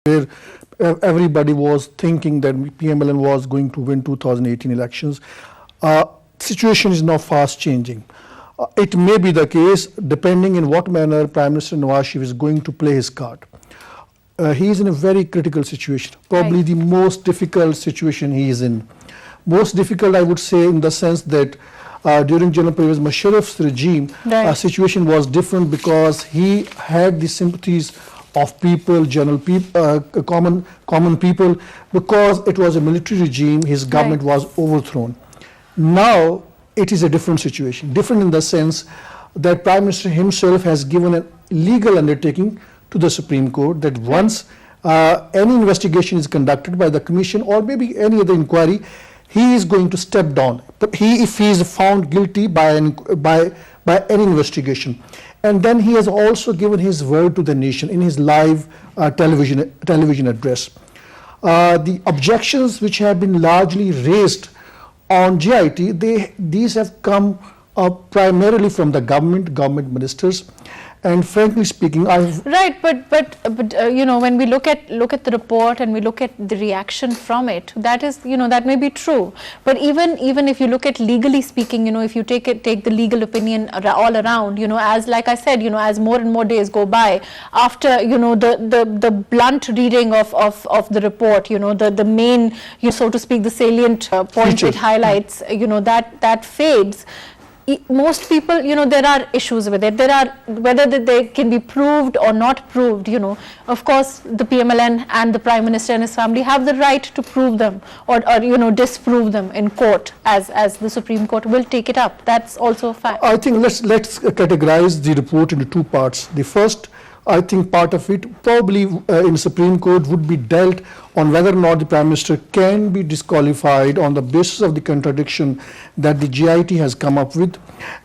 where everybody was thinking that PMLN was going to win 2018 elections. Situation is now fast changing. It may be the case, depending in what manner Prime Minister Nawaz Sharif is going to play his card. He is in a very critical situation, probably the most difficult situation he is in. Most difficult, I would say, in the sense that during General Pervez Musharraf's regime, situation was different because he had the sympathies of people, common people, because it was a military regime, his government was overthrown. Now it is a different situation, different in the sense that Prime Minister himself has given a legal undertaking to the Supreme Court that once any investigation is conducted by the Commission or maybe any other inquiry, he is going to step down. But if he is found guilty by any investigation. And then he has also given his word to the nation in his live television address. The objections which have been largely raised on JIT, these have come primarily from the government ministers. And frankly speaking, right, but you know, when we look at the report and we look at the reaction from it, that is, you know, that may be true. But even if you look at legally speaking, you know, if you take the legal opinion all around, you know, as like I said, you know, as more and more days go by, after, you know, the blunt reading of the report, you know, the main, so to speak, the salient point it highlights, you know, that fades. Most people, you know, there are issues with it. There are, whether they can be proved or not proved, you know, of course, the PMLN and the Prime Minister and his family have the right to prove them or you know, disprove them in court as the Supreme Court will take it up. That's also a fact. I think let's categorize the report into two parts. The first, I think, part of it probably in Supreme Court would be dealt on whether or not the Prime Minister can be disqualified on the basis of the contradiction that the JIT has come up with.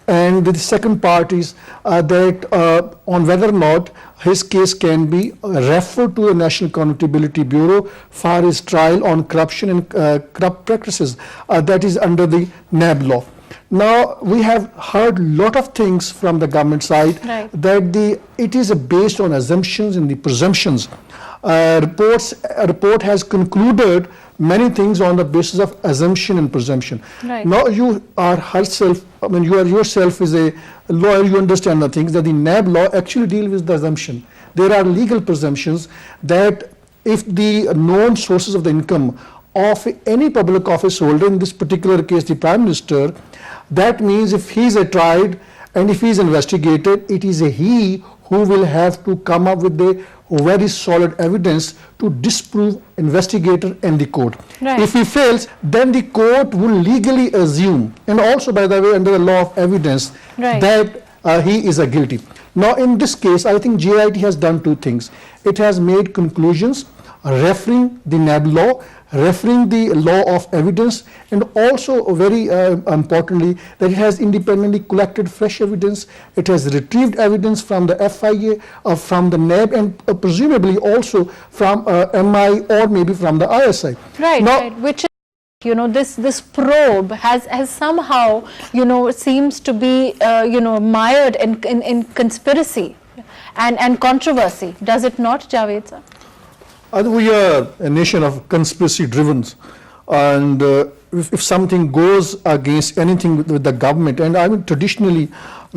And the second part is that on whether or not his case can be referred to the National Accountability Bureau for his trial on corruption and corrupt practices that is under the NAB law. Now, we have heard a lot of things from the government side that it is based on assumptions and the presumptions. A report has concluded many things on the basis of assumption and presumption. Now, you are herself, I mean, you are yourself as a lawyer, you understand the things that the NAB law actually deals with the assumption. There are legal presumptions that if the known sources of the income of any public office holder, in this particular case the Prime Minister, that means if he is tried and if he is investigated, it is he who will have to come up with a very solid evidence to disprove investigator and the court. If he fails, then the court will legally assume, and also by the way under the law of evidence, that he is guilty. Now in this case, I think JIT has done two things. It has made conclusions referring the NAB law, referring the law of evidence, and also very importantly that it has independently collected fresh evidence. It has retrieved evidence from the FIA, from the NAB, and presumably also from MI or maybe from the ISI. Which is, you know, this probe has somehow, you know, seems to be you know, mired in conspiracy and controversy. Does it not, Javed sir? We are a nation of conspiracy driven, and if something goes against anything with the government, and I mean traditionally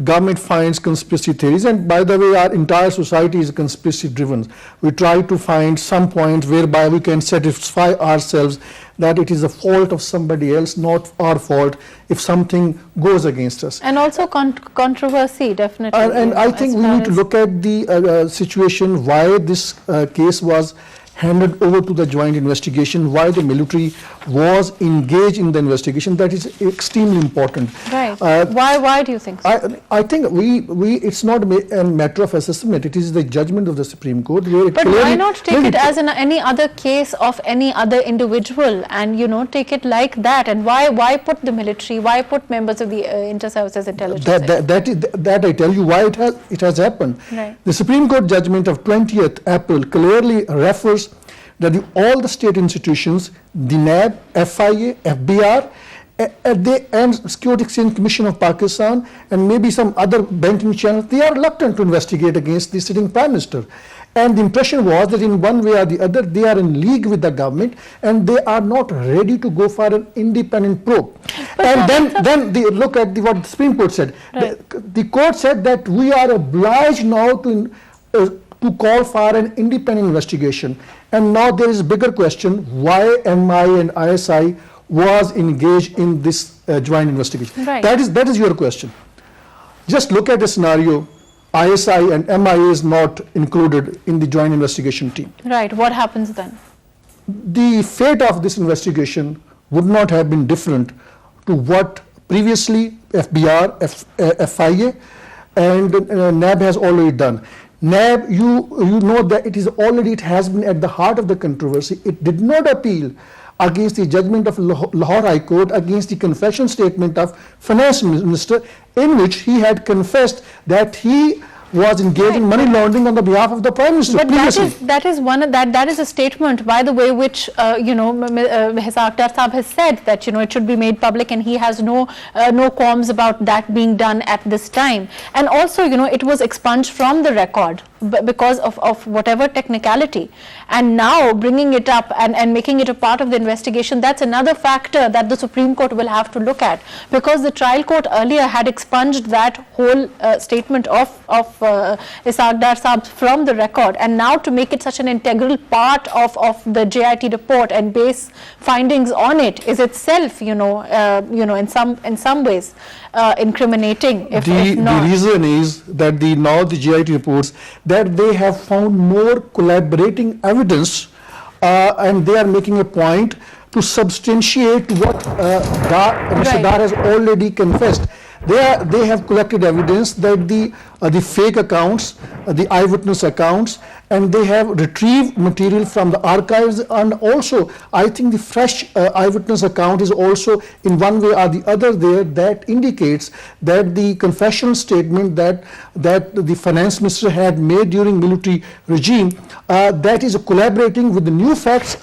government finds conspiracy theories, and by the way our entire society is conspiracy driven. We try to find some point whereby we can satisfy ourselves that it is the fault of somebody else, not our fault, if something goes against us. And also controversy, definitely. And I think we need to look at the situation, why this case was handed over to the joint investigation, why the military was engaged in the investigation. That is extremely important. Why do you think so? I think it's not a matter of assessment, it is the judgment of the Supreme Court. But why not take it as in any other case of any other individual and, you know, take it like that? And why put the military, why put members of the inter-services intelligence? That I tell you why it has happened. The Supreme Court judgment of 20th April clearly refers that all the state institutions, the NAB, FIA, FBR, and Security Exchange Commission of Pakistan, and maybe some other banking channels, they are reluctant to investigate against the sitting Prime Minister. And the impression was that in one way or the other, they are in league with the government and they are not ready to go for an independent probe. And then they look at what the Supreme Court said. Right. The court said that we are obliged now to call for an independent investigation. And now there is a bigger question, why MI and ISI was engaged in this joint investigation. Right. That is your question. Just look at the scenario, ISI and MI is not included in the joint investigation team. Right. What happens then? The fate of this investigation would not have been different to what previously FBR, FIA and NAB has already done. NAB, you know that it has been at the heart of the controversy. It did not appeal against the judgment of Lahore High Court against the confession statement of Finance Minister, in which he had confessed that he was engaged in money laundering on the behalf of the Prime Minister. But that is a statement, by the way, which Hisardar Sahab has said that it should be made public, and he has no qualms about that being done at this time. And also, it was expunged from the record because of whatever technicality. And now bringing it up and making it a part of the investigation, that's another factor that the Supreme Court will have to look at, because the trial court earlier had expunged that whole statement of Hisardar Sahab from the record, and now to make it such an integral part of the JIT report and base findings on it is itself, in some ways incriminating. If not. The reason is that now the JIT reports that they have found more collaborating evidence, and they are making a point to substantiate what Mr. Dar has already confessed. They have collected evidence that the fake accounts, the eyewitness accounts, and they have retrieved material from the archives, and also I think the fresh eyewitness account is also in one way or the other there, that indicates that the confessional statement that the Finance Minister had made during military regime, that is collaborating with the new facts.